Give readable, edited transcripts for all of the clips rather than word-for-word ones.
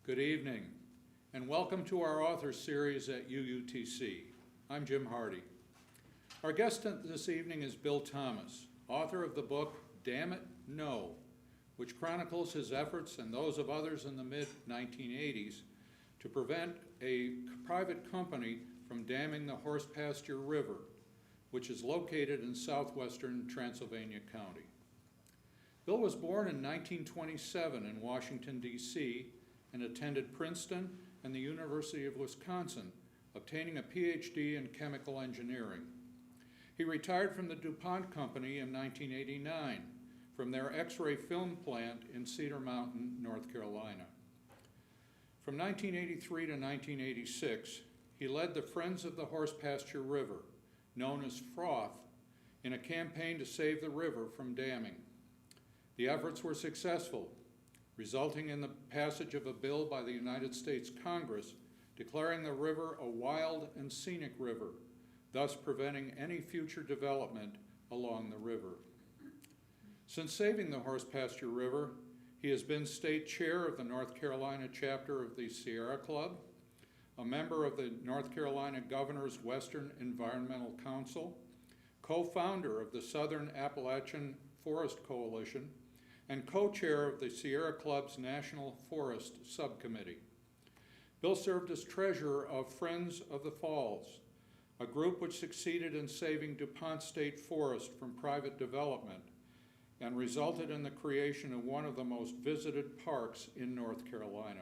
Good evening, and welcome to our author series at UUTC. I'm Jim Hardy. Our guest this evening is Bill Thomas, author of the book Damn It, No, which chronicles his efforts and those of others in the mid-1980s to prevent a private company from damming the Horsepasture River, which is located in southwestern Transylvania County. Bill was born in 1927 in Washington, D.C., and attended Princeton and the University of Wisconsin, obtaining a PhD in chemical engineering. He retired from the DuPont Company in 1989 from their X-ray film plant in Cedar Mountain, North Carolina. From 1983 to 1986, he led the Friends of the Horsepasture River, known as Froth, in a campaign to save the river from damming. The efforts were successful, resulting in the passage of a bill by the United States Congress declaring the river a wild and scenic river, thus preventing any future development along the river. Since saving the Horsepasture River, he has been state chair of the North Carolina chapter of the Sierra Club, a member of the North Carolina Governor's Western Environmental Council, co-founder of the Southern Appalachian Forest Coalition, and co-chair of the Sierra Club's National Forest Subcommittee. Bill served as treasurer of Friends of the Falls, a group which succeeded in saving DuPont State Forest from private development and resulted in the creation of one of the most visited parks in North Carolina.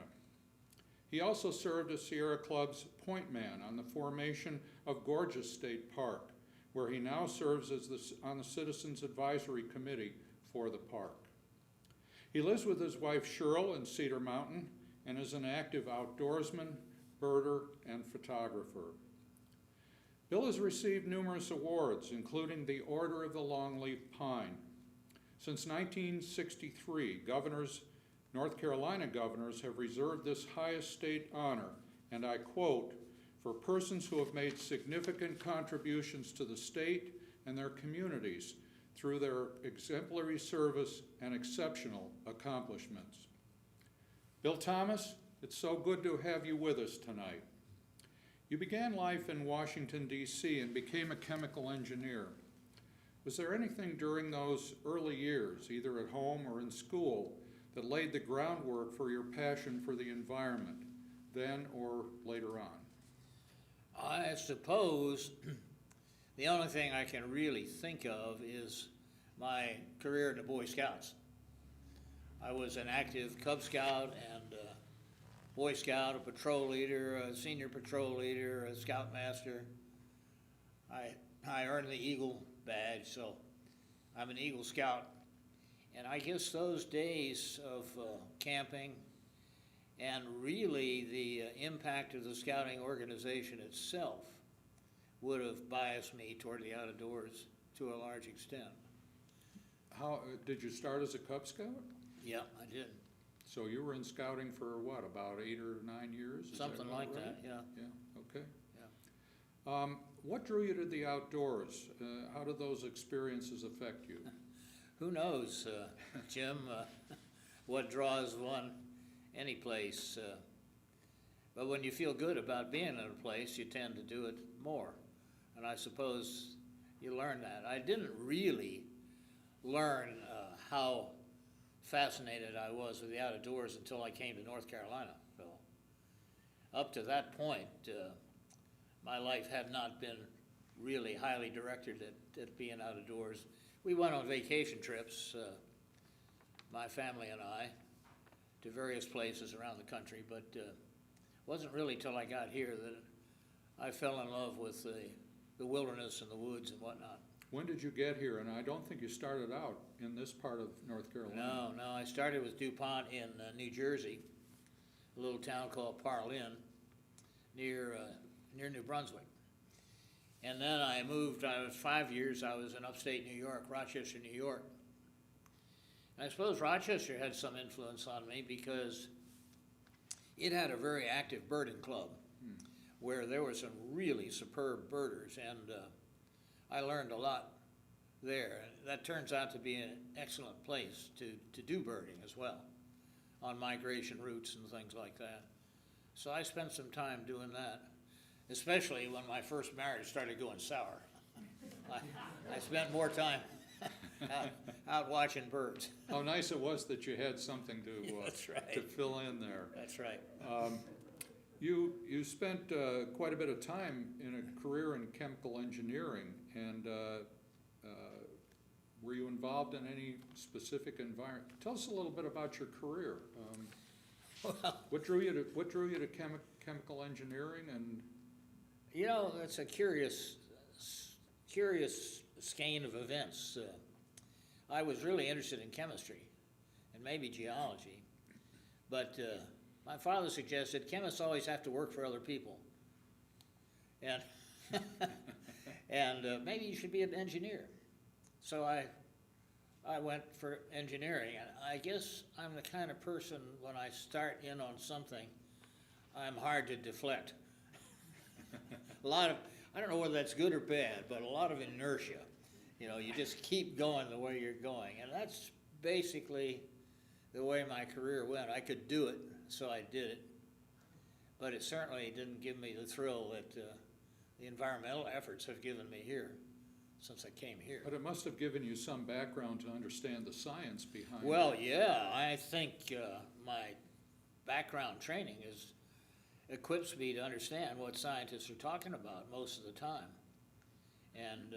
He also served as Sierra Club's point man on the formation of Gorgeous State Park, where he now serves as on the Citizens Advisory Committee for the park. He lives with his wife Cheryl in Cedar Mountain and is an active outdoorsman, birder, and photographer. Bill has received numerous awards, including the Order of the Longleaf Pine. Since 1963, North Carolina governors have reserved this highest state honor, and I quote, "for persons who have made significant contributions to the state and their communities through their exemplary service and exceptional accomplishments." Bill Thomas, it's so good to have you with us tonight. You began life in Washington, D.C. and became a chemical engineer. Was there anything during those early years, either at home or in school, that laid the groundwork for your passion for the environment, then or later on? I suppose the only thing I can really think of is my career in the Boy Scouts. I was an active Cub Scout and Boy Scout, a patrol leader, a senior patrol leader, a scoutmaster. I earned the Eagle badge, so I'm an Eagle Scout. And I guess those days of camping and really the impact of the scouting organization itself would have biased me toward the outdoors to a large extent. How did you start as a Cub Scout? Yeah, I did. So you were in scouting for what, about 8 or 9 years? Something like that, yeah. Yeah, okay. Yeah. What drew you to the outdoors? How did those experiences affect you? Who knows, Jim, what draws one any place. But when you feel good about being in a place, you tend to do it more. And I suppose you learn that. I didn't really learn how fascinated I was with the outdoors until I came to North Carolina. So up to that point, my life had not been really highly directed at being outdoors. We went on vacation trips, my family and I, to various places around the country, but it wasn't really till I got here that I fell in love with the wilderness and the woods and whatnot. When did you get here? And I don't think you started out in this part of North Carolina. No, I started with DuPont in New Jersey, a little town called Parlin, near New Brunswick. And then I moved, I was 5 years, I was in upstate New York, Rochester, New York. And I suppose Rochester had some influence on me because it had a very active birding club where there were some really superb birders, and I learned a lot there. That turns out to be an excellent place to do birding as well. on migration routes and things like that. So I spent some time doing that, especially when my first marriage started going sour. I spent more time out watching birds. How nice it was that you had something That's right. to fill in there. That's right. You spent quite a bit of time in a career in chemical engineering, and were you involved in any specific environment? Tell us a little bit about your career. Well, What drew you to chemical engineering? And you know, it's a curious skein of events. I was really interested in chemistry and maybe geology, but my father suggested chemists always have to work for other people, and and maybe you should be an engineer. So I went for engineering, and I guess I'm the kind of person, when I start in on something, I'm hard to deflect. A lot of, I don't know whether that's good or bad, but a lot of inertia. You know, you just keep going the way you're going, and that's basically the way my career went. I could do it, so I did it, but it certainly didn't give me the thrill that the environmental efforts have given me here since I came here. but it must have given you some background to understand the science behind it. Well, yeah, I think my background training equips me to understand what scientists are talking about most of the time. And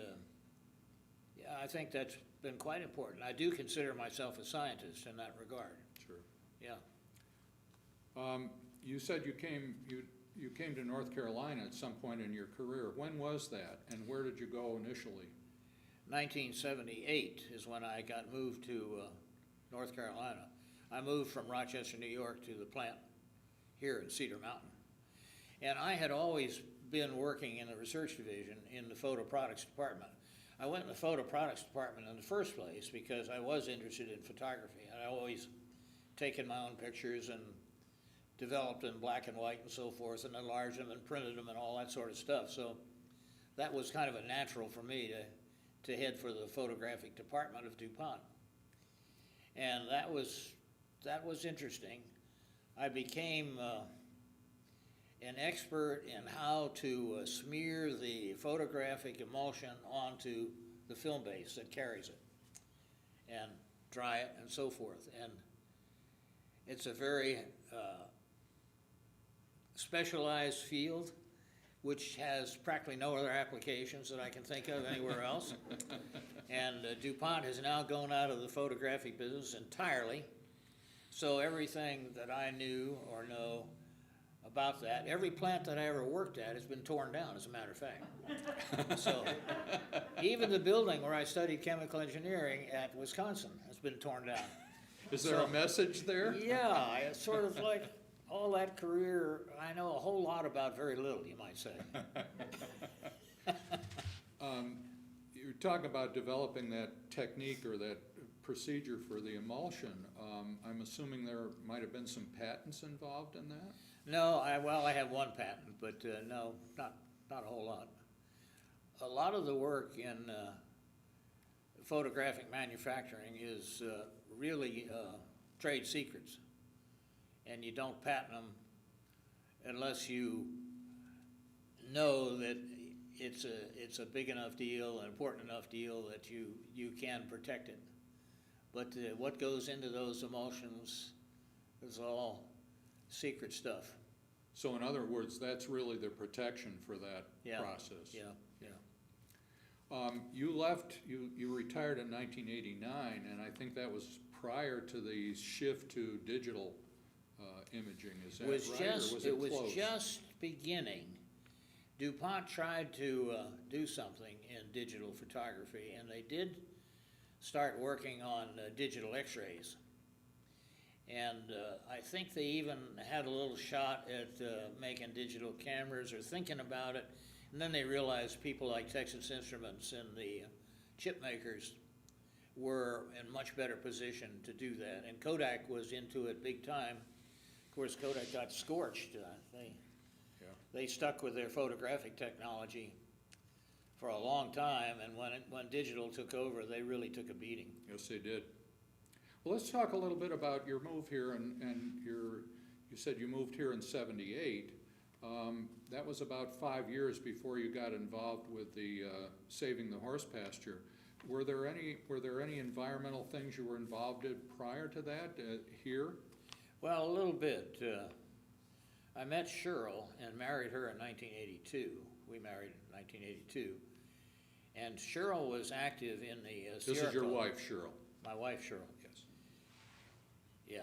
yeah, I think that's been quite important. I do consider myself a scientist in that regard. Sure. Yeah. You said you came to North Carolina at some point in your career. When was that, and where did you go initially? 1978 is when I got moved to North Carolina. I moved from Rochester, New York to the plant here in Cedar Mountain. And I had always been working in the research division in the photo products department. I went in the photo products department in the first place because I was interested in photography. I'd always taken my own pictures and developed in black and white and so forth, and enlarged them and printed them and all that sort of stuff. So that was kind of a natural for me to head for the photographic department of DuPont. And that was interesting. I became an expert in how to smear the photographic emulsion onto the film base that carries it and dry it and so forth. And it's a very specialized field which has practically no other applications that I can think of anywhere else. And DuPont has now gone out of the photographic business entirely. So everything that I knew or know about that, every plant that I ever worked at has been torn down, as a matter of fact. So even the building where I studied chemical engineering at Wisconsin has been torn down. Is there a message there? Yeah, it's sort of like all that career, I know a whole lot about very little, you might say. You're talking about developing that technique or that procedure for the emulsion. I'm assuming there might have been some patents involved in that? No, I have one patent, but no, not a whole lot. A lot of the work in photographic manufacturing is really trade secrets, and you don't patent them unless you know that it's a big enough deal, an important enough deal that you can protect it. But what goes into those emulsions is all secret stuff. So in other words, that's really the protection for that process. Yeah. You retired in 1989, and I think that was prior to the shift to digital imaging. Is that right? It was just beginning. DuPont tried to do something in digital photography, and they did start working on digital x-rays. And I think they even had a little shot at making digital cameras or thinking about it. And then they realized people like Texas Instruments and the chip makers were in much better position to do that. And Kodak was into it big time. Of course, Kodak got scorched. They stuck with their photographic technology for a long time, and when digital took over, they really took a beating. Yes, they did. Well, let's talk a little bit about your move here, and you said you moved here in '78. That was about 5 years before you got involved with the saving the horse pasture. Were there any environmental things you were involved in prior to that here? Well, a little bit. I met Cheryl and married her in 1982. We married in 1982. And Cheryl was active in the Sierra This is your Club. wife, Cheryl. My wife, Cheryl. Yes. Yeah,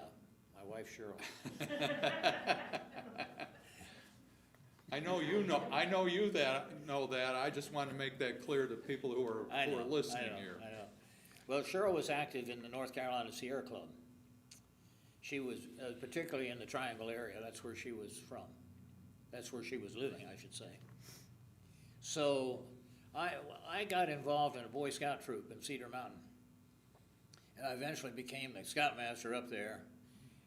my wife, Cheryl. I know you know that. I just want to make that clear to people who are listening here. I know. Well, Cheryl was active in the North Carolina Sierra Club. She was particularly in the Triangle area. That's where she was from. That's where she was living, I should say. So I got involved in a Boy Scout troop in Cedar Mountain. And I eventually became the scoutmaster up there.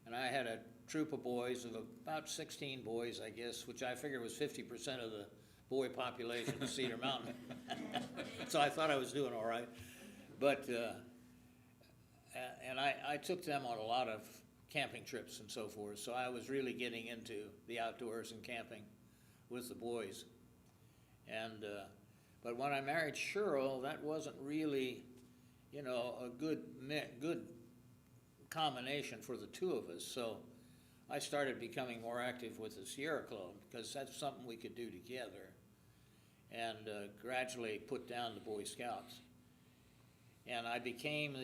And I had a troop of boys of about 16 boys, I guess, which I figured was 50% of the boy population of Cedar Mountain. So I thought I was doing all right. But, and I took them on a lot of camping trips and so forth. So I was really getting into the outdoors and camping with the boys. And, but when I married Cheryl, that wasn't really, you know, a good combination for the two of us. So I started becoming more active with the Sierra Club because that's something we could do together, and gradually put down the Boy Scouts. And I became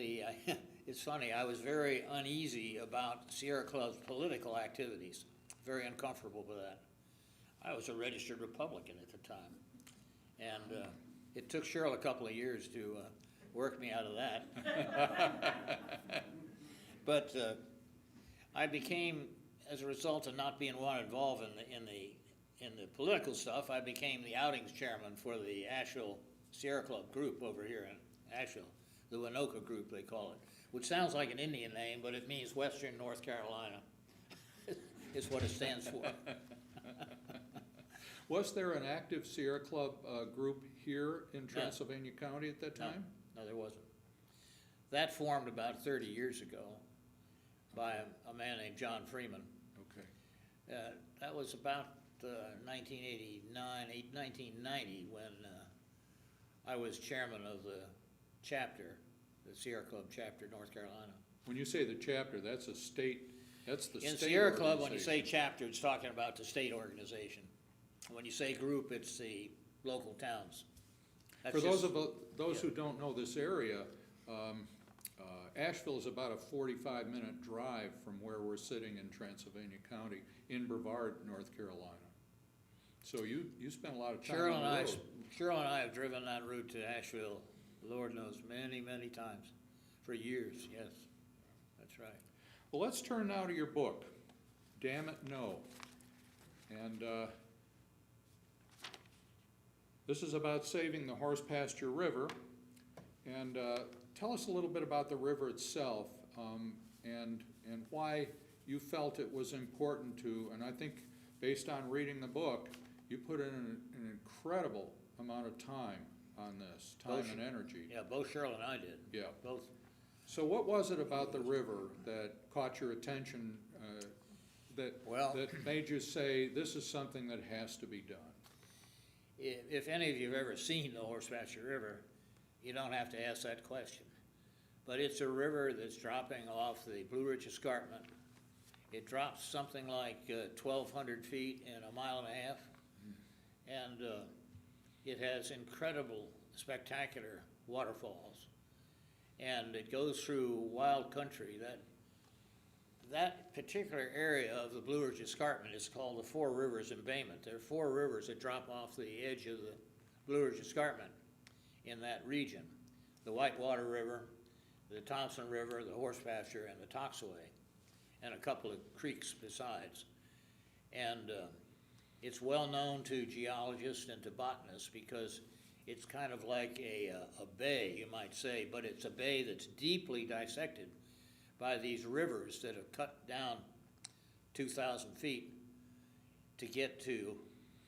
it's funny, I was very uneasy about Sierra Club's political activities, very uncomfortable with that. I was a registered Republican at the time, and it took Cheryl a couple of years to work me out of that. But I became, as a result of not being involved in the political stuff, I became the outings chairman for the Asheville Sierra Club group over here in Asheville, the Winoka group they call it, which sounds like an Indian name, but it means Western North Carolina. Is what it stands for. Was there an active Sierra Club group here in Transylvania County at that time? No, there wasn't. That formed about 30 years ago by a man named John Freeman. Okay. That was about 1990 when I was chairman of the chapter, the Sierra Club chapter, North Carolina. When you say the chapter, that's a state, that's the In state Sierra Club, when you organization. say chapter, it's talking about the state organization. When you say group, it's the local towns. That's For just- those who don't know this area, Asheville is about a 45-minute drive from where we're sitting in Transylvania County in Brevard, North Carolina. So you spent a lot of time on the road. Cheryl and I have driven that route to Asheville, Lord knows, many, many times, for years, yes, that's right. Well, let's turn now to your book, Damn It, No. And this is about saving the Horsepasture River. And tell us a little bit about the river itself and why you felt it was important to, and I think based on reading the book, you put in an incredible amount of time on this, and energy. Yeah, both Cheryl and I did. Yeah. Both. So what was it about the river that caught your attention, that made you say, this is something that has to be done? If any of you have ever seen the Horsepasture River, you don't have to ask that question. But it's a river that's dropping off the Blue Ridge Escarpment. It drops something like 1,200 feet in a mile and a half. And it has incredible, spectacular waterfalls. And it goes through wild country. That particular area of the Blue Ridge Escarpment is called the Four Rivers Embayment. There are four rivers that drop off the edge of the Blue Ridge Escarpment in that region. The Whitewater River, the Thompson River, the Horsepasture, and the Toxaway, and a couple of creeks besides. And it's well known to geologists and to botanists because it's kind of like a bay, you might say, but it's a bay that's deeply dissected by these rivers that have cut down 2,000 feet to get to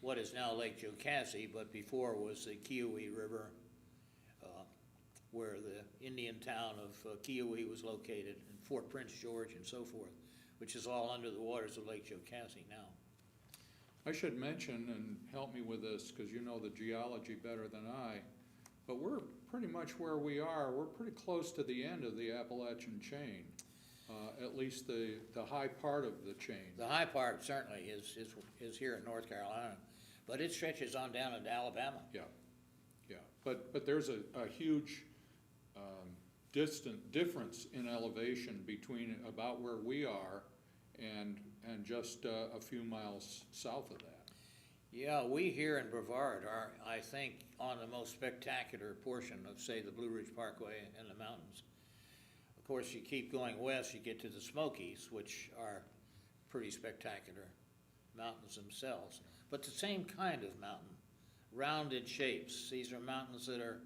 what is now Lake Jocassee, but before was the Kiowa River, where the Indian town of Kiowa was located, and Fort Prince George and so forth, which is all under the waters of Lake Jocassee now. I should mention, and help me with this, because you know the geology better than I, but we're pretty much where we are. We're pretty close to the end of the Appalachian chain, at least the high part of the chain. The high part certainly is here in North Carolina, but it stretches on down into Alabama. Yeah, yeah, but there's a huge difference in elevation between about where we are and just a few miles south of that. Yeah, we here in Brevard are, I think, on the most spectacular portion of, say, the Blue Ridge Parkway and the mountains. Of course, you keep going west, you get to the Smokies, which are pretty spectacular mountains themselves. But the same kind of mountain, rounded shapes. These are mountains that are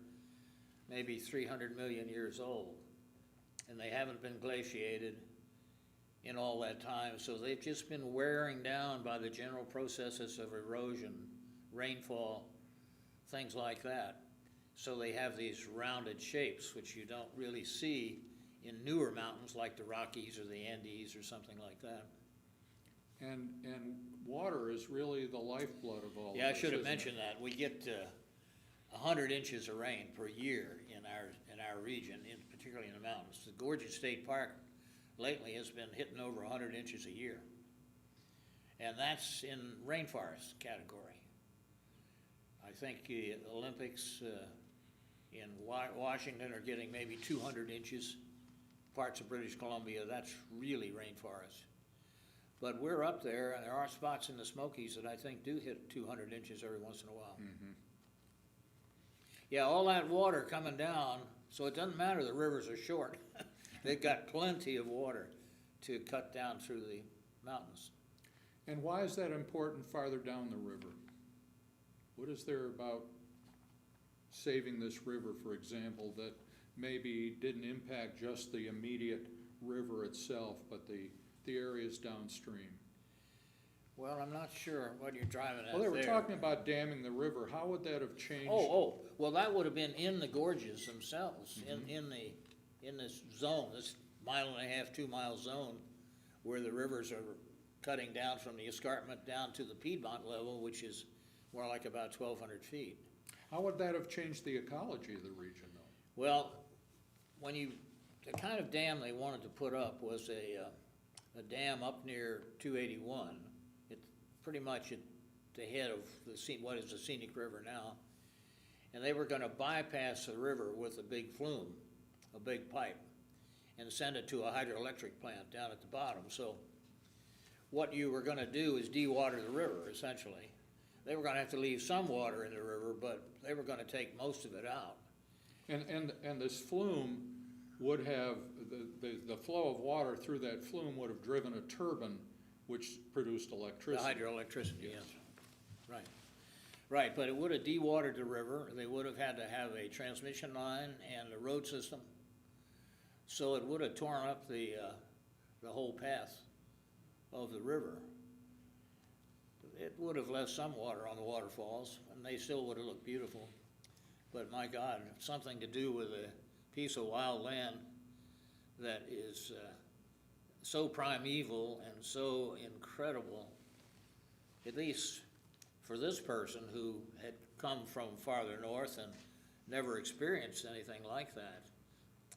maybe 300 million years old, and they haven't been glaciated in all that time, so they've just been wearing down by the general processes of erosion, rainfall, things like that. So they have these rounded shapes, which you don't really see in newer mountains like the Rockies or the Andes or something like that. And water is really the lifeblood of all Yeah, I this, should have isn't it? mentioned that. We get 100 inches of rain per year in our region, particularly in the mountains. The Gorges State Park lately has been hitting over 100 inches a year. And that's in rainforest category. I think the Olympics in Washington are getting maybe 200 inches. Parts of British Columbia, that's really rainforest. But we're up there, and there are spots in the Smokies that I think do hit 200 inches every once in a while. Mhm. Yeah, all that water coming down, so it doesn't matter the rivers are short. They've got plenty of water to cut down through the mountains. And why is that important farther down the river? What is there about saving this river, for example, that maybe didn't impact just the immediate river itself, but the areas downstream? Well, I'm not sure what you're driving at Well, they were there. talking about damming the river. How would that have changed? Well, that would have been in the gorges themselves, in this zone, this 1.5 2 mile zone, where the rivers are cutting down from the escarpment down to the Piedmont level, which is more like about 1,200 feet. How would that have changed the ecology of the region, though? Well, the kind of dam they wanted to put up was a dam up near 281. It's pretty much at the head of what is the Scenic River now. And they were gonna bypass the river with a big flume, a big pipe, and send it to a hydroelectric plant down at the bottom. So what you were gonna do is de-water the river, essentially. They were gonna have to leave some water in the river, but they were gonna take most of it out. And this flume would have, the flow of water through that flume would have driven a turbine which produced The electricity. hydroelectricity, yes. Right. Right, but it would have de-watered the river. They would have had to have a transmission line and a road system. So it would have torn up the whole path of the river. It would have left some water on the waterfalls, and they still would have looked beautiful. But my God, something to do with a piece of wild land that is so primeval and so incredible, at least for this person who had come from farther north and never experienced anything like that.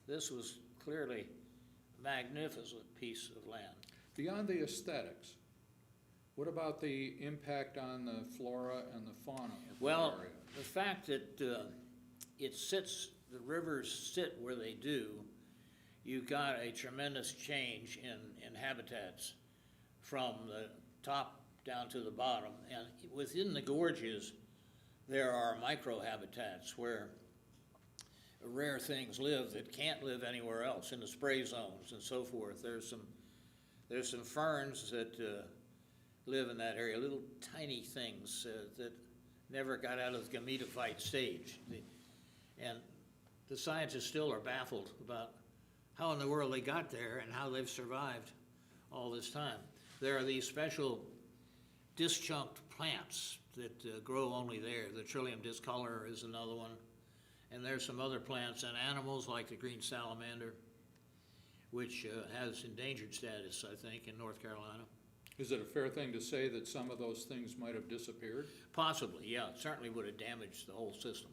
This was clearly a magnificent piece of land. Beyond the aesthetics, what about the impact on the flora and the fauna of the Well, area? the fact that the rivers sit where they do, you've got a tremendous change in habitats from the top down to the bottom. And within the gorges, there are microhabitats where rare things live that can't live anywhere else, in the spray zones and so forth. There's some ferns that live in that area, little tiny things that never got out of the gametophyte stage. And the scientists still are baffled about how in the world they got there and how they've survived all this time. There are these special disjunct plants that grow only there. The Trillium discolor is another one. And there's some other plants and animals like the green salamander, which has endangered status, I think, in North Carolina. Is it a fair thing to say that some of those things might have disappeared? Possibly, yeah. It certainly would have damaged the whole system.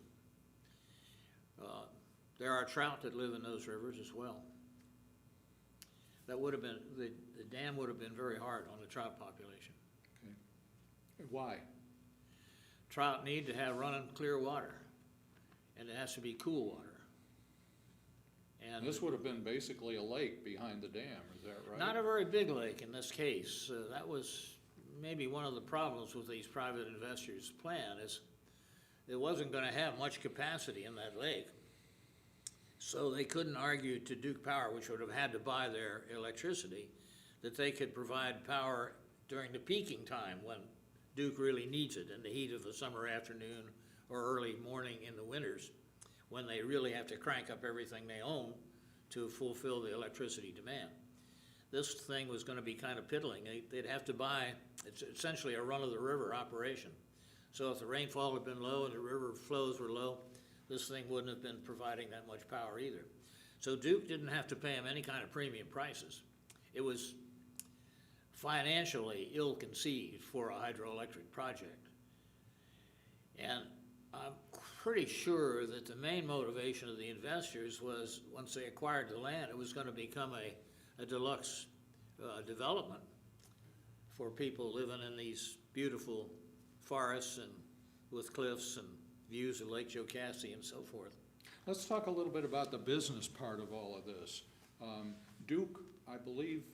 There are trout that live in those rivers as well. That would have been, the dam would have been very hard on the trout population. Okay. Why? Trout need to have running clear water, and it has to be cool water. And This would have been basically a lake behind the dam, is that right? not a very big lake in this case. That was maybe one of the problems with these private investors' plan, is it wasn't going to have much capacity in that lake. So they couldn't argue to Duke Power, which would have had to buy their electricity, that they could provide power during the peaking time when Duke really needs it, in the heat of the summer afternoon or early morning in the winters, when they really have to crank up everything they own to fulfill the electricity demand. This thing was going to be kind of piddling. They'd have to buy, it's essentially a run-of-the-river operation. So if the rainfall had been low and the river flows were low, this thing wouldn't have been providing that much power either. So Duke didn't have to pay them any kind of premium prices. It was financially ill-conceived for a hydroelectric project. And I'm pretty sure that the main motivation of the investors was, once they acquired the land, it was going to become a deluxe development for people living in these beautiful forests and with cliffs and views of Lake Jocassee and so forth. Let's talk a little bit about the business part of all of this. Duke, I believe,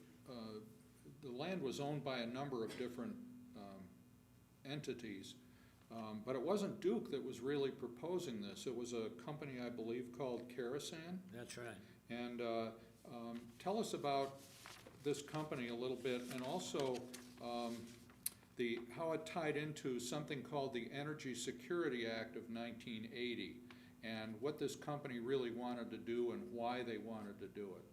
the land was owned by a number of different entities, but it wasn't Duke that was really proposing this. It was a company, I believe, called Carasan. That's right. And tell us about this company a little bit, and also how it tied into something called the Energy Security Act of 1980, and what this company really wanted to do and why they wanted to do it.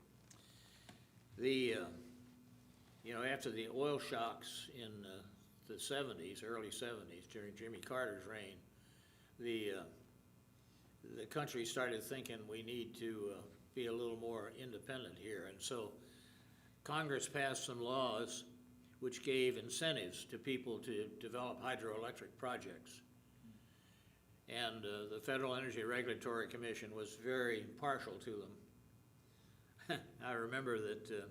After the oil shocks in the 70s, early 70s, during Jimmy Carter's reign, the country started thinking we need to be a little more independent here. And so Congress passed some laws which gave incentives to people to develop hydroelectric projects. And the Federal Energy Regulatory Commission was very partial to them. I remember that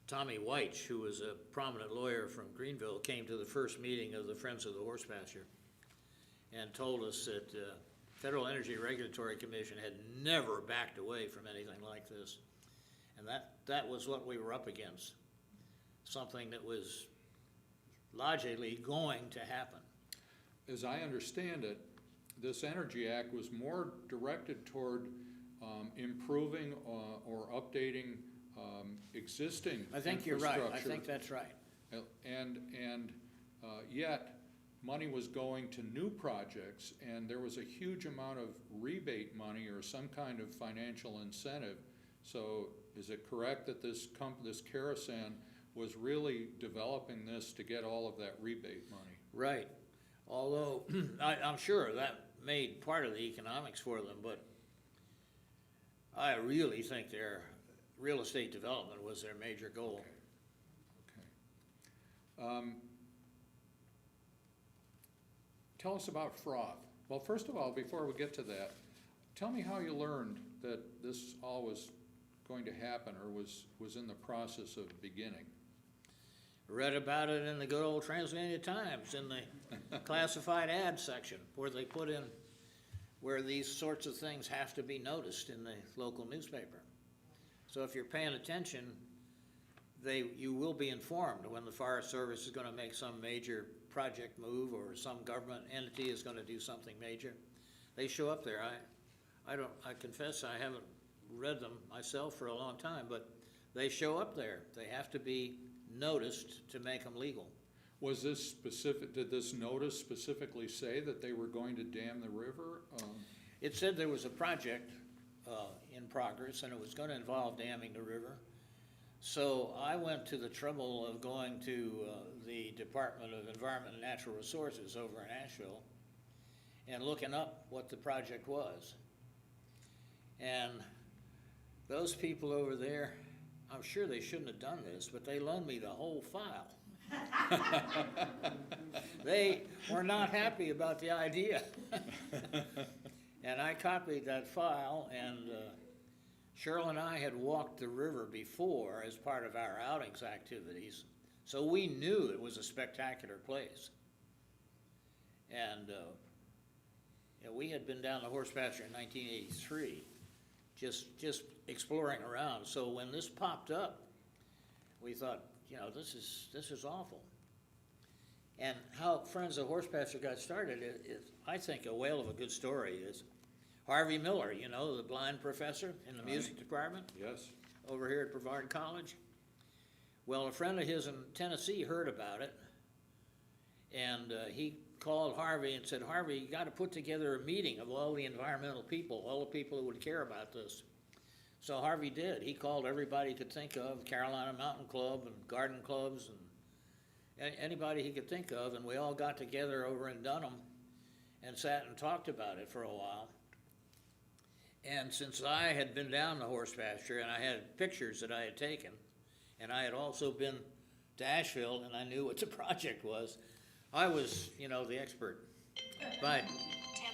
Tommy Weich, who was a prominent lawyer from Greenville, came to the first meeting of the Friends of the Horsepasture and told us that Federal Energy Regulatory Commission had never backed away from anything like this. And that was what we were up against, something that was logically going to happen. As I understand it, this Energy Act was more directed toward improving or updating existing I think you're right. I think that's right. And yet, money was going to new projects, and there was a huge amount of rebate money or some kind of financial incentive. So is it correct that this Carasan was really developing this to get all of that rebate money? Right. Although I'm sure that made part of the economics for them, but I really think their real estate development was their major goal. Okay. Tell us about froth. Well, first of all, before we get to that, tell me how you learned that this all was going to happen or was in the process of beginning. Read about it in the good old Transylvania Times in the classified ad section, where they put in where these sorts of things have to be noticed in the local newspaper. So if you're paying attention, you will be informed when the Forest Service is going to make some major project move or some government entity is going to do something major. They show up there. I confess I haven't read them myself for a long time, but they show up there. They have to be noticed to make them legal. Was this specific, did this notice specifically say that they were going to dam the river? It said there was a project in progress and it was going to involve damming the river. So I went to the trouble of going to the Department of Environment and Natural Resources over in Asheville and looking up what the project was. And those people over there, I'm sure they shouldn't have done this, but they loaned me the whole file. They were not happy about the idea. And I copied that file, and Cheryl and I had walked the river before as part of our outings activities, so we knew it was a spectacular place. And we had been down the Horsepasture in 1983, just exploring around. So when this popped up, we thought, this is awful. And how Friends of Horsepasture got started is, I think, a whale of a good story. Is Harvey Miller, the blind professor in the music department? Yes. Over here at Brevard College. Well, a friend of his in Tennessee heard about it, and he called Harvey and said, Harvey, you got to put together a meeting of all the environmental people, all the people who would care about this. So Harvey did. He called everybody he could think of, Carolina Mountain Club and garden clubs and anybody he could think of, and we all got together over in Dunham and sat and talked about it for a while. And since I had been down the Horsepasture and I had pictures that I had taken, and I had also been to Asheville and I knew what the project was, I was, the expert by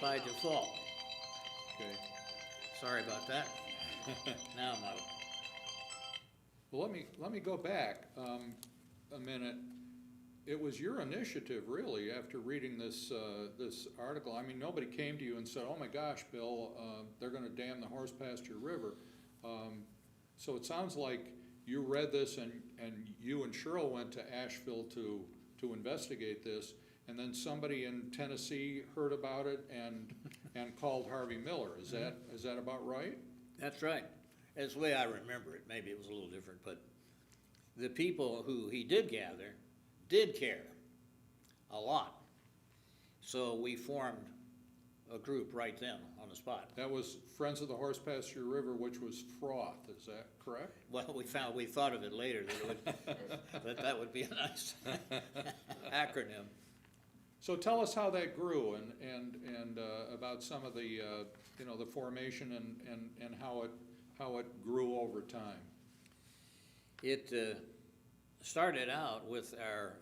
default. Okay. Sorry about that. Now I'm out. Well, let me go back a minute. It was your initiative, really, after reading this article. I mean, nobody came to you and said, "Oh my gosh, Bill, they're going to dam the Horsepasture River." So it sounds like you read this, and you and Cheryl went to Asheville to investigate this, and then somebody in Tennessee heard about it and called Harvey Miller. Is that about right? That's right. That's the way I remember it. Maybe it was a little different, but the people who he did gather did care a lot. So we formed a group right then on the spot. That was Friends of the Horsepasture River, which was Froth. Is that correct? Well, we thought of it later that would be a nice acronym. So tell us how that grew and about some of the the formation and how it grew over time. It started out with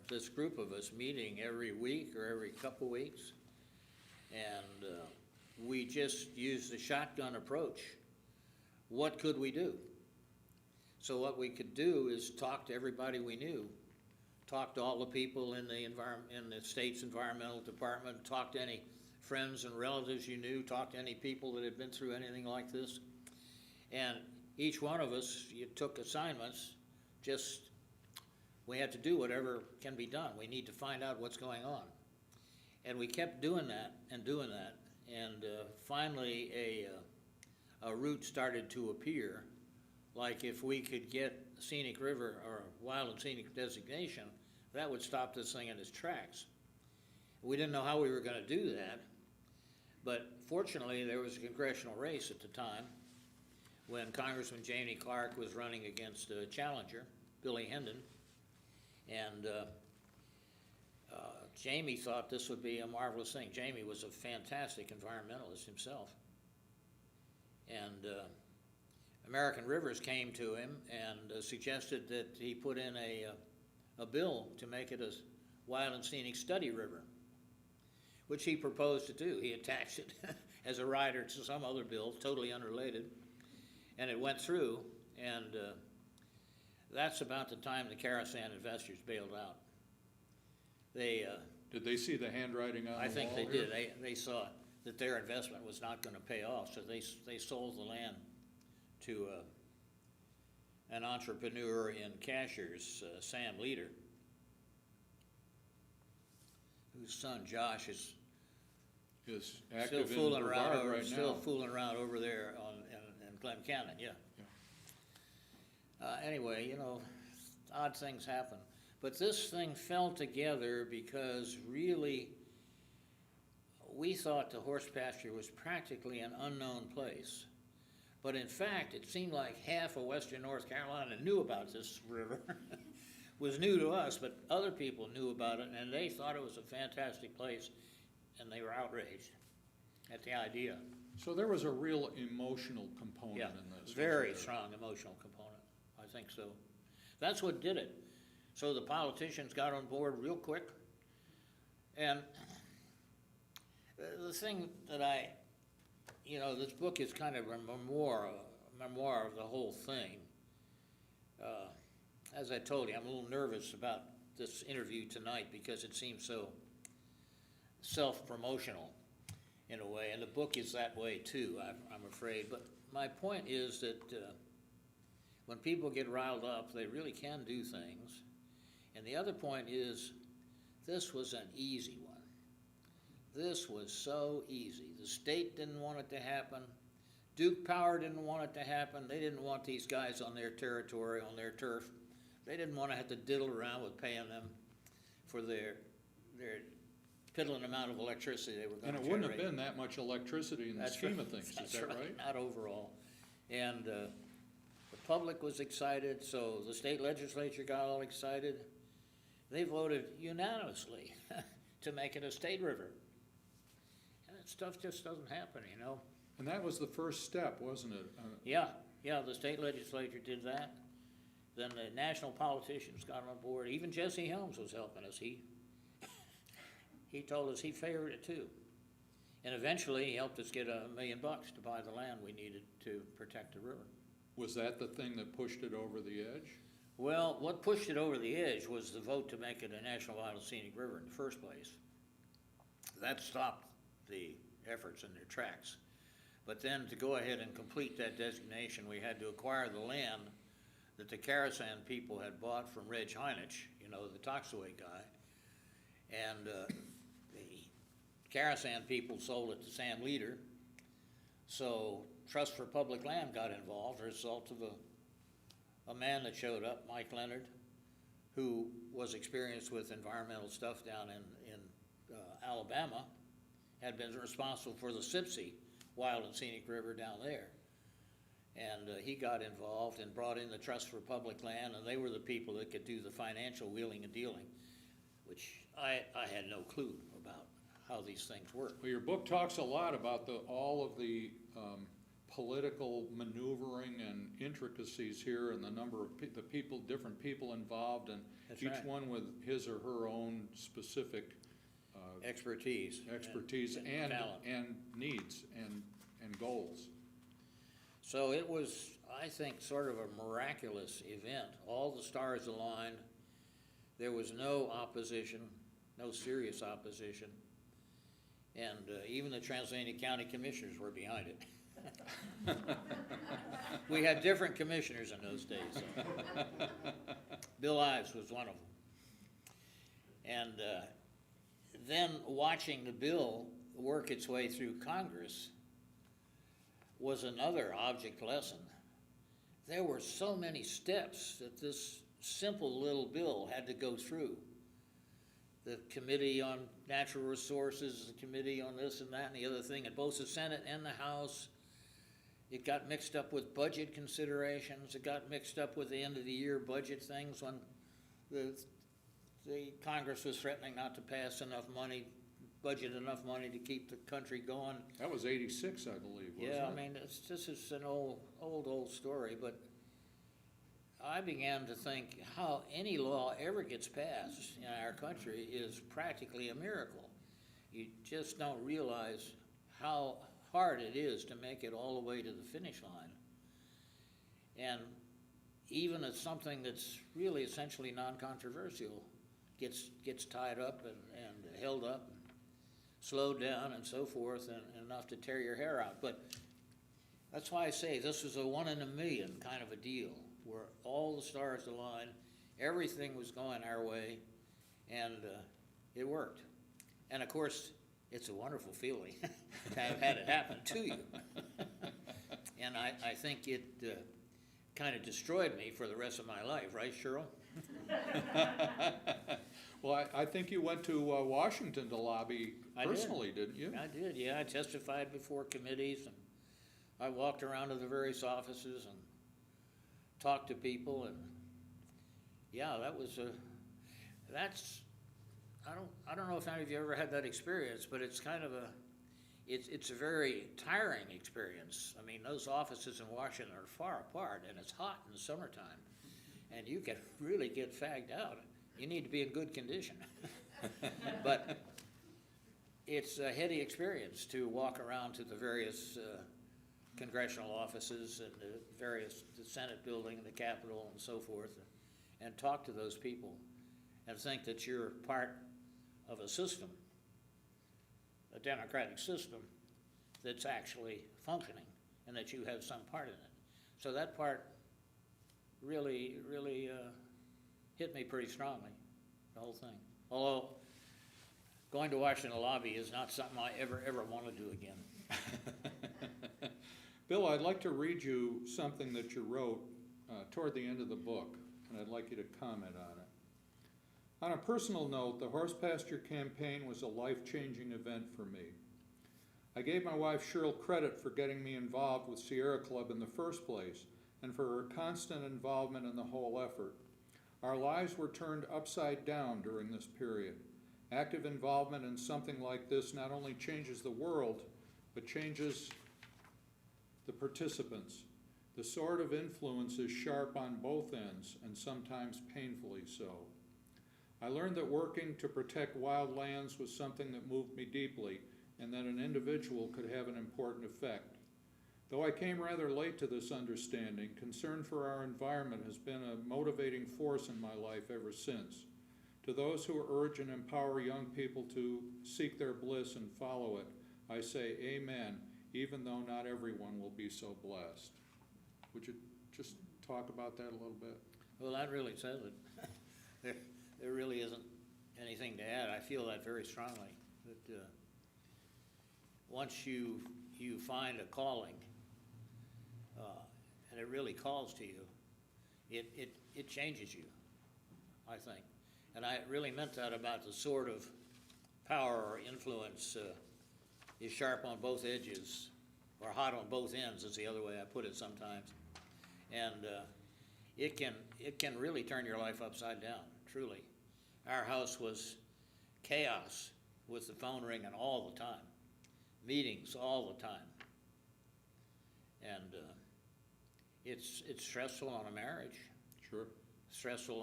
this group of us meeting every week or every couple weeks, and we just used the shotgun approach. What could we do? So what we could do is talk to everybody we knew, talk to all the people in the state's environmental department, talk to any friends and relatives you knew, talk to any people that had been through anything like this. And each one of us, you took assignments, we had to do whatever can be done. We need to find out what's going on. And we kept doing that, and finally a route started to appear. Like if we could get scenic river or wild and scenic designation, that would stop this thing in its tracks. We didn't know how we were going to do that, but fortunately there was a congressional race at the time when Congressman Jamie Clark was running against a challenger, Billy Hendon, and Jamie thought this would be a marvelous thing. Jamie was a fantastic environmentalist himself, and American Rivers came to him and suggested that he put in a bill to make it a wild and scenic study river, which he proposed to do. He attached it as a rider to some other bill, totally unrelated, and it went through, and that's about the time the Karasan investors bailed out. Did they see the handwriting on the wall? I think they did. They saw that their investment was not going to pay off, so they sold the land to an entrepreneur in Cashiers, Sam Leader, whose son Josh is active still fooling in around Brevard over, right still now. fooling around over there in Glen Cannon. Yeah. Anyway, odd things happen, but this thing fell together because really we thought the Horsepasture was practically an unknown place. But in fact, it seemed like half of western North Carolina knew about this river. Was new to us, but other people knew about it, and they thought it was a fantastic place, and they were outraged at the idea. So there was a real emotional component Yeah, in this. very wasn't there? strong emotional component, I think so. That's what did it. So the politicians got on board real quick. And the thing that this book is kind of a memoir of the whole thing. As I told you, I'm a little nervous about this interview tonight because it seems so self-promotional in a way, and the book is that way too, I'm afraid. But my point is that when people get riled up, they really can do things. And the other point is, this was an easy one. This was so easy. The state didn't want it to happen. Duke Power didn't want it to happen. They didn't want these guys on their territory, on their turf. They didn't want to have to diddle around with paying them for their piddling amount of electricity they were going to generate. And it wouldn't have been that much electricity in the scheme of things, is that right? Not overall. And the public was excited, so the state legislature got all excited. They voted unanimously to make it a state river. And that stuff just doesn't happen, you know. And that was the first step, wasn't it? Yeah, the state legislature did that. Then the national politicians got on board. Even Jesse Helms was helping us. He told us he favored it too. And eventually he helped us get $1 million to buy the land we needed to protect the river. Was that the thing that pushed it over the edge? Well, what pushed it over the edge was the vote to make it a National Wild Scenic River in the first place. That stopped the efforts in their tracks. But then to go ahead and complete that designation, we had to acquire the land that the Carasan people had bought from Reg Heinich, the Toxaway guy. And the Carasan people sold it to Sam Leader. So Trust for Public Land got involved as a result of a man that showed up, Mike Leonard, who was experienced with environmental stuff down in Alabama, had been responsible for the Sipsey Wild and Scenic River down there. And he got involved and brought in the Trust for Public Land, and they were the people that could do the financial wheeling and dealing, which I had no clue about how these things work. Well, your book talks a lot about all of the political maneuvering and intricacies here, and the number of different people involved, and That's each right. one with his or her own specific Expertise and talent. and needs and goals. So it was, I think, sort of a miraculous event. All the stars aligned. There was no opposition, no serious opposition. And even the Transylvania County Commissioners were behind it. We had different commissioners in those days. So. Bill Ives was one of them. And then watching the bill work its way through Congress was another object lesson. There were so many steps that this simple little bill had to go through. The Committee on Natural Resources, the Committee on this and that and the other thing, in both the Senate and the House. It got mixed up with budget considerations. It got mixed up with the end of the year budget things when the Congress was threatening not to pass enough money, budget enough money to keep the country going. That was '86, I believe, wasn't it? Yeah, I mean, this is an old story, but I began to think how any law ever gets passed in our country is practically a miracle. You just don't realize how hard it is to make it all the way to the finish line. And even as something that's really essentially non-controversial gets tied up and held up and slowed down and so forth, and enough to tear your hair out. But that's why I say this was a 1 in a million kind of a deal, where all the stars aligned, everything was going our way, and it worked. And of course, it's a wonderful feeling to have had it happen to you. And I think it kind of destroyed me for the rest of my life, right, Cheryl? Well, I think you went to Washington to lobby personally, didn't you? I did, yeah. I testified before committees, and I walked around to the various offices and talked to people, and yeah, I don't know if any of you ever had that experience, but it's kind of it's a very tiring experience. I mean, those offices in Washington are far apart, and it's hot in the summertime, and you can really get fagged out. You need to be in good condition. But it's a heady experience to walk around to the various congressional offices and the Senate building, the Capitol, and so forth, and talk to those people and think that you're part of a system, a democratic system that's actually functioning, and that you have some part in it. So that part really hit me pretty strongly, the whole thing. Although going to Washington lobby is not something I ever want to do again. Bill, I'd like to read you something that you wrote toward the end of the book, and I'd like you to comment on it. On a personal note, the Horsepasture campaign was a life-changing event for me. I gave my wife Cheryl credit for getting me involved with Sierra Club in the first place, and for her constant involvement in the whole effort. Our lives were turned upside down during this period. Active involvement in something like this not only changes the world, but changes the participants. The sword of influence is sharp on both ends, and sometimes painfully so. I learned that working to protect wild lands was something that moved me deeply, and that an individual could have an important effect. Though I came rather late to this understanding, concern for our environment has been a motivating force in my life ever since. To those who urge and empower young people to seek their bliss and follow it, I say amen, even though not everyone will be so blessed. Would you just talk about that a little bit? Well, that really says it. There really isn't anything to add. I feel that very strongly. That once you find a calling, and it really calls to you, it changes you, I think. And I really meant that about the sword of power or influence is sharp on both edges, or hot on both ends is the other way I put it sometimes. And it can really turn your life upside down, truly. Our house was chaos with the phone ringing all the time, meetings all the time. And it's stressful on a marriage. Sure. Stressful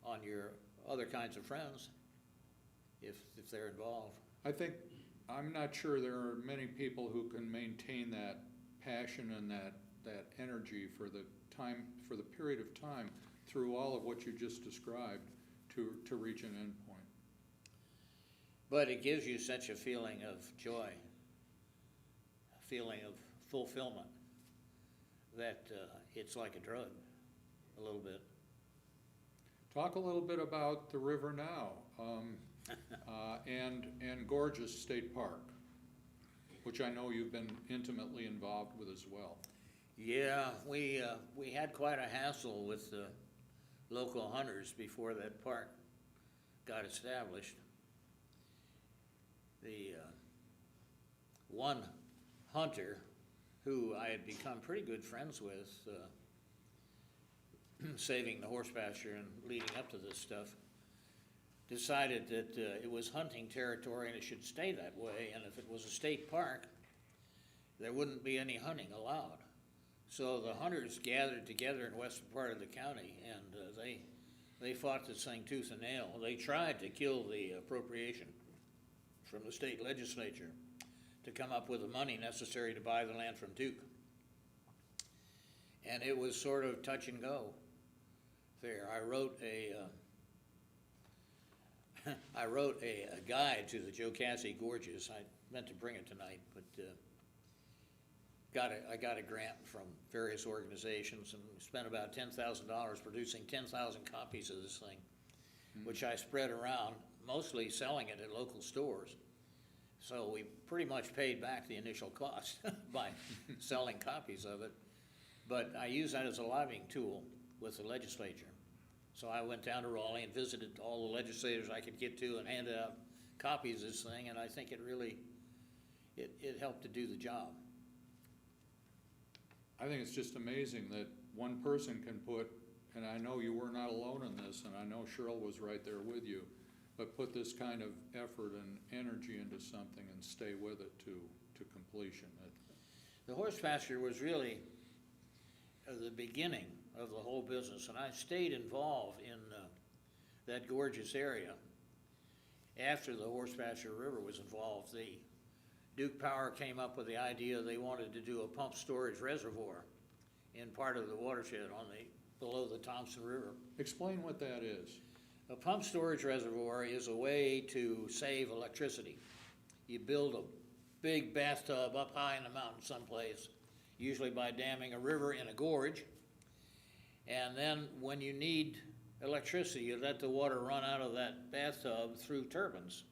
on your other kinds of friends, if they're involved. I'm not sure there are many people who can maintain that passion and that energy for the period of time through all of what you just described to reach an end point. But it gives you such a feeling of joy, a feeling of fulfillment, that it's like a drug, a little bit. Talk a little bit about the river now, and Gorges State Park, which I know you've been intimately involved with as well. Yeah, we had quite a hassle with the local hunters before that park got established. The one hunter who I had become pretty good friends with, saving the horse pasture and leading up to this stuff, decided that it was hunting territory and it should stay that way, and if it was a state park, there wouldn't be any hunting allowed. So the hunters gathered together in western part of the county, and they fought this thing tooth and nail. They tried to kill the appropriation from the state legislature to come up with the money necessary to buy the land from Duke. And it was sort of touch and go there. I wrote a guide to the Jocassee Gorges. I meant to bring it tonight, but I got a grant from various organizations and spent about $10,000 producing 10,000 copies of this thing, which I spread around, mostly selling it at local stores. So we pretty much paid back the initial cost by selling copies of it. But I use that as a lobbying tool with the legislature. So I went down to Raleigh and visited all the legislators I could get to and handed out copies of this thing, and I think it really, it helped to do the job. I think it's just amazing that one person can put, and I know you were not alone in this, and I know Cheryl was right there with you, but put this kind of effort and energy into something and stay with it to completion. The horse pasture was really the beginning of the whole business, and I stayed involved in that gorgeous area after the Horsepasture River was involved. The Duke Power came up with the idea they wanted to do a pump storage reservoir in part of the watershed below the Thompson River. Explain what that is. A pump storage reservoir is a way to save electricity. You build a big bathtub up high in the mountain someplace, usually by damming a river in a gorge, and then when you need electricity, you let the water run out of that bathtub through turbines.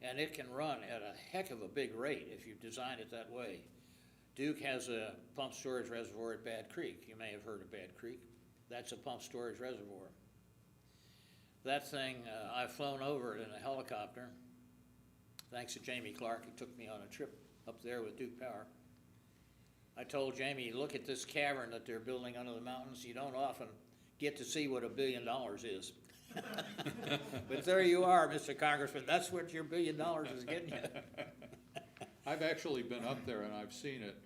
And it can run at a heck of a big rate if you design it that way. Duke has a pump storage reservoir at Bad Creek. You may have heard of Bad Creek. That's a pump storage reservoir. That thing, I've flown over it in a helicopter. Thanks to Jamie Clark, he took me on a trip up there with Duke Power. I told Jamie, look at this cavern that they're building under the mountains. You don't often get to see what $1 billion is. But there you are, Mr. Congressman. That's what your $1 billion is getting you. I've actually been up there and I've seen it.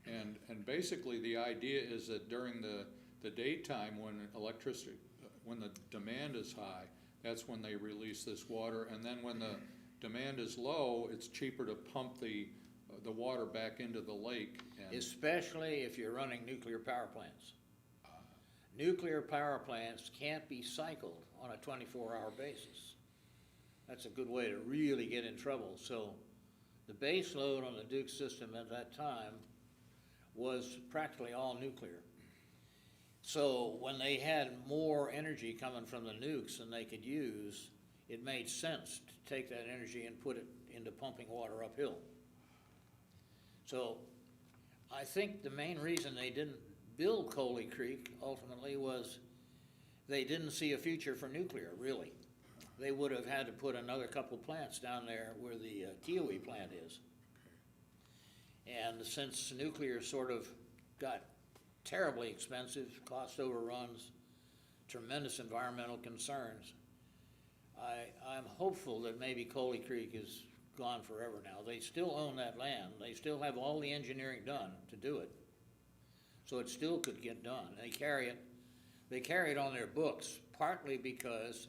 And basically the idea is that during the daytime when electricity, when the demand is high, that's when they release this water. And then when the demand is low, it's cheaper to pump the water back into the lake. Especially if you're running nuclear power plants. Nuclear power plants can't be cycled on a 24-hour basis. That's a good way to really get in trouble. So the base load on the Duke system at that time was practically all nuclear. So when they had more energy coming from the nukes than they could use, it made sense to take that energy and put it into pumping water uphill. So I think the main reason they didn't build Coley Creek ultimately was they didn't see a future for nuclear, really. They would have had to put another couple plants down there where the TOE plant is. And since nuclear sort of got terribly expensive, cost overruns, tremendous environmental concerns, I'm hopeful that maybe Coley Creek is gone forever now. They still own that land. They still have all the engineering done to do it. So it still could get done. They carry it on their books, partly because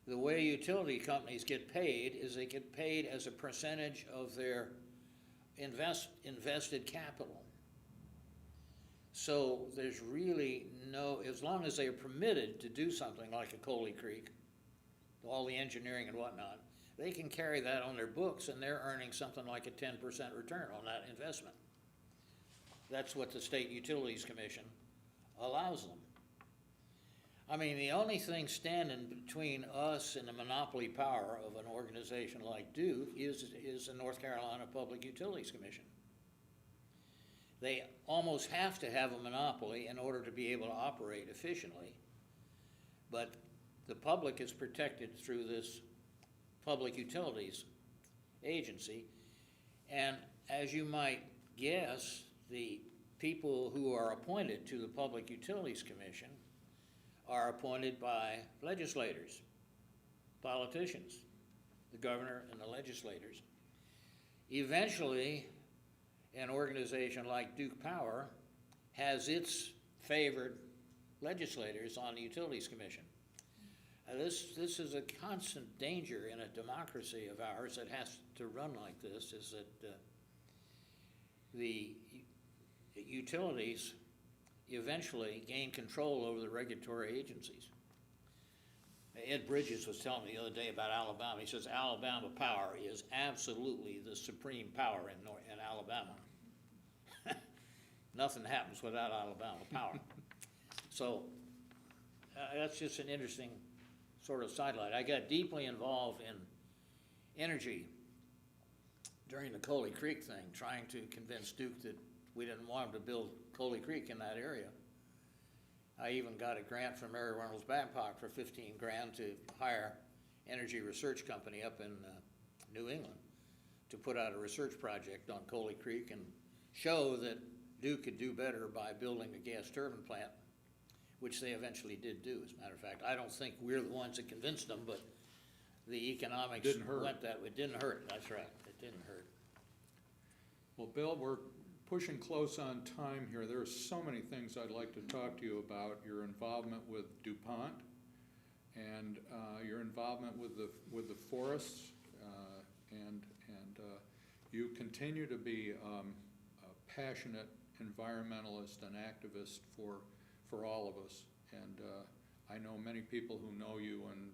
the way utility companies get paid is they get paid as a percentage of their invested capital. So there's really no, as long as they're permitted to do something like a Coley Creek, all the engineering and whatnot, they can carry that on their books and they're earning something like a 10% return on that investment. That's what the State Utilities Commission allows them. I mean, the only thing standing between us and the monopoly power of an organization like Duke is the North Carolina Public Utilities Commission. They almost have to have a monopoly in order to be able to operate efficiently, but the public is protected through this Public Utilities Agency, and as you might guess, the people who are appointed to the Public Utilities Commission are appointed by legislators, politicians, the governor and the legislators. Eventually, an organization like Duke Power has its favored legislators on the Utilities Commission. This is a constant danger in a democracy of ours that has to run like this, is that the utilities eventually gain control over the regulatory agencies. Ed Bridges was telling me the other day about Alabama. He says Alabama Power is absolutely the supreme power in Alabama. Nothing happens without Alabama Power. So that's just an interesting sort of sidelight. I got deeply involved in energy during the Coley Creek thing, trying to convince Duke that we didn't want him to build Coley Creek in that area. I even got a grant from Mary Reynolds Babcock for $15,000 to hire energy research company up in New England to put out a research project on Coley Creek and show that Duke could do better by building a gas turbine plant which they eventually did do, as a matter of fact. I don't think we're the ones that convinced them, but the economics Didn't hurt. went that way. It didn't hurt, that's right, it didn't hurt. Well, Bill, we're pushing close on time here. There are so many things I'd like to talk to you about. Your involvement with DuPont and your involvement with the forests, and you continue to be a passionate environmentalist and activist for all of us. And I know many people who know you and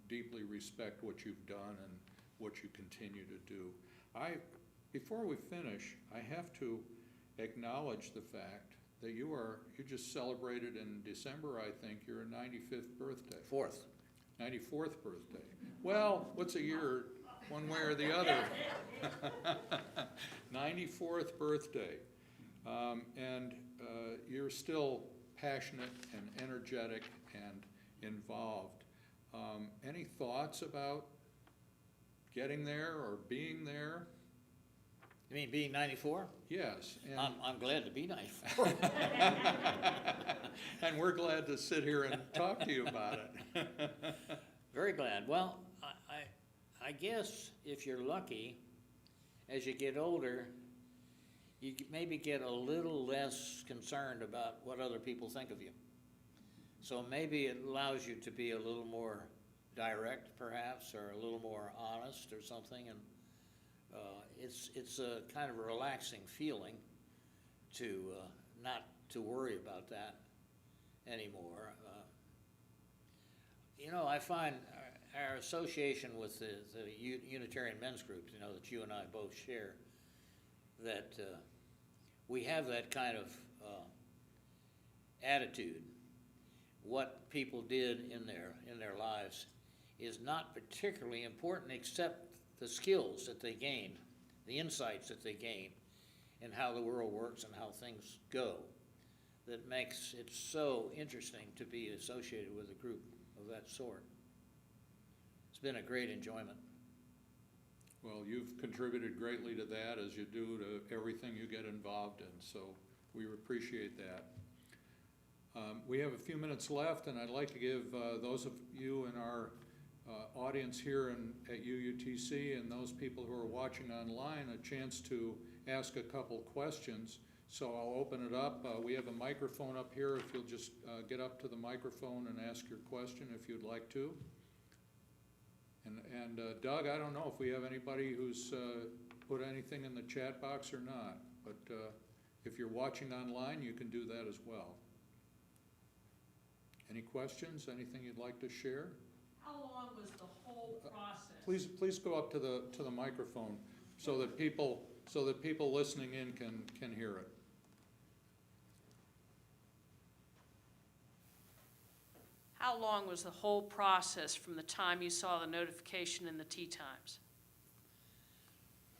deeply respect what you've done and what you continue to do. Before we finish, I have to acknowledge the fact that you just celebrated in December, I think, your 95th birthday. 94th birthday. Well, what's a year, one way or the other? 94th birthday. And you're still passionate and energetic and involved. Any thoughts about getting there or being there? You mean being 94? Yes. And I'm glad to be 94. and we're glad to sit here and talk to you about it. Very glad. Well, I guess if you're lucky, as you get older, you maybe get a little less concerned about what other people think of you. So maybe it allows you to be a little more direct, perhaps, or a little more honest or something. And it's a kind of a relaxing feeling to not to worry about that anymore. You know, I find our association with the Unitarian men's groups, you know, that you and I both share, that we have that kind of attitude. What people did in their lives is not particularly important, except the skills that they gained, the insights that they gained, and how the world works and how things go, that makes it so interesting to be associated with a group of that sort. It's been a great enjoyment. Well, you've contributed greatly to that, as you do to everything you get involved in, so we appreciate that. We have a few minutes left, and I'd like to give those of you in our audience here at UUTC and those people who are watching online a chance to ask a couple questions. So I'll open it up. We have a microphone up here. If you'll just get up to the microphone and ask your question if you'd like to. And Doug, I don't know if we have anybody who's put anything in the chat box or not, but if you're watching online, you can do that as well. Any questions? Anything you'd like to share? How long was the whole process? Please go up to the microphone so that people listening in can hear it. How long was the whole process from the time you saw the notification in the Tea Times?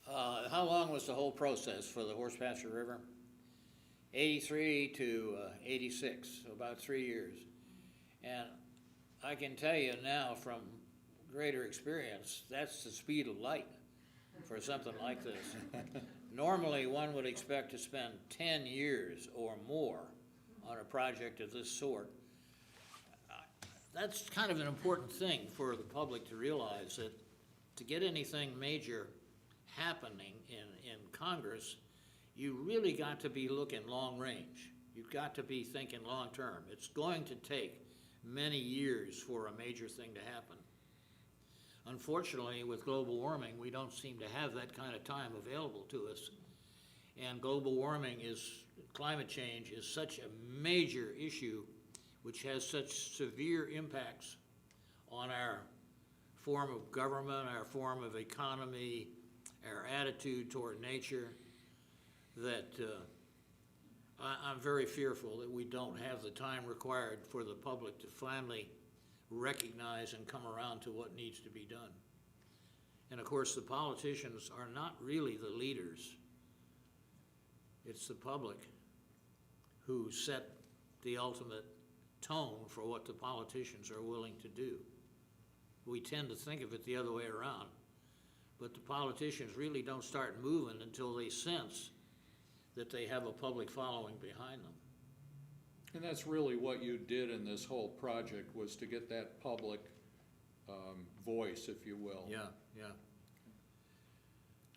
How long was the whole process for the Horsepasture River? 83 to 86, so about 3 years. And I can tell you now from greater experience, that's the speed of light for something like this. Normally, one would expect to spend 10 years or more on a project of this sort. That's kind of an important thing for the public to realize, that to get anything major happening in Congress, you really got to be looking long range. You've got to be thinking long term. It's going to take many years for a major thing to happen. Unfortunately, with global warming, we don't seem to have that kind of time available to us. And climate change is such a major issue, which has such severe impacts on our form of government, our form of economy, our attitude toward nature, that I'm very fearful that we don't have the time required for the public to finally recognize and come around to what needs to be done. And of course, the politicians are not really the leaders. It's the public who set the ultimate tone for what the politicians are willing to do. We tend to think of it the other way around, but the politicians really don't start moving until they sense that they have a public following behind them. And that's really what you did in this whole project, was to get that public voice, if you will. Yeah, yeah.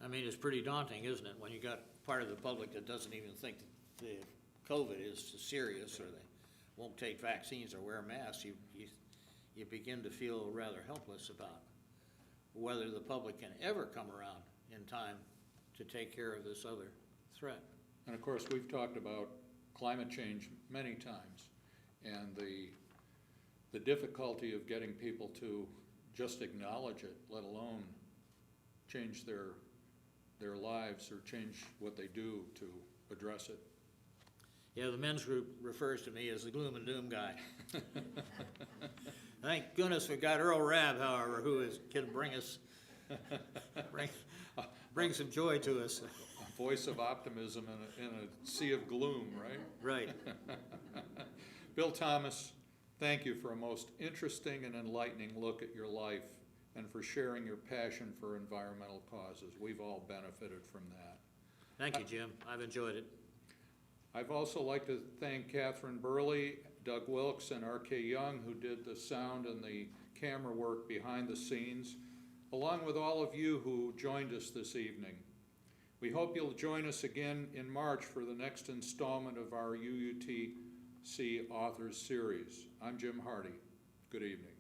I mean, it's pretty daunting, isn't it, when you got part of the public that doesn't even think that the COVID is serious, or they won't take vaccines or wear masks. You begin to feel rather helpless about whether the public can ever come around in time to take care of this other threat. And of course, we've talked about climate change many times, and the difficulty of getting people to just acknowledge it, let alone change their lives or change what they do to address it. Yeah, the men's group refers to me as the gloom and doom guy. Thank goodness we got Earl Rabb, however, can bring some joy to us. A voice of optimism in a sea of gloom, right? Right. Bill Thomas, thank you for a most interesting and enlightening look at your life and for sharing your passion for environmental causes. We've all benefited from that. Thank you, Jim. I've enjoyed it. I'd also like to thank Catherine Burley, Doug Wilkes, and R.K. Young, who did the sound and the camera work behind the scenes, along with all of you who joined us this evening. We hope you'll join us again in March for the next installment of our UUTC Authors Series. I'm Jim Hardy. Good evening.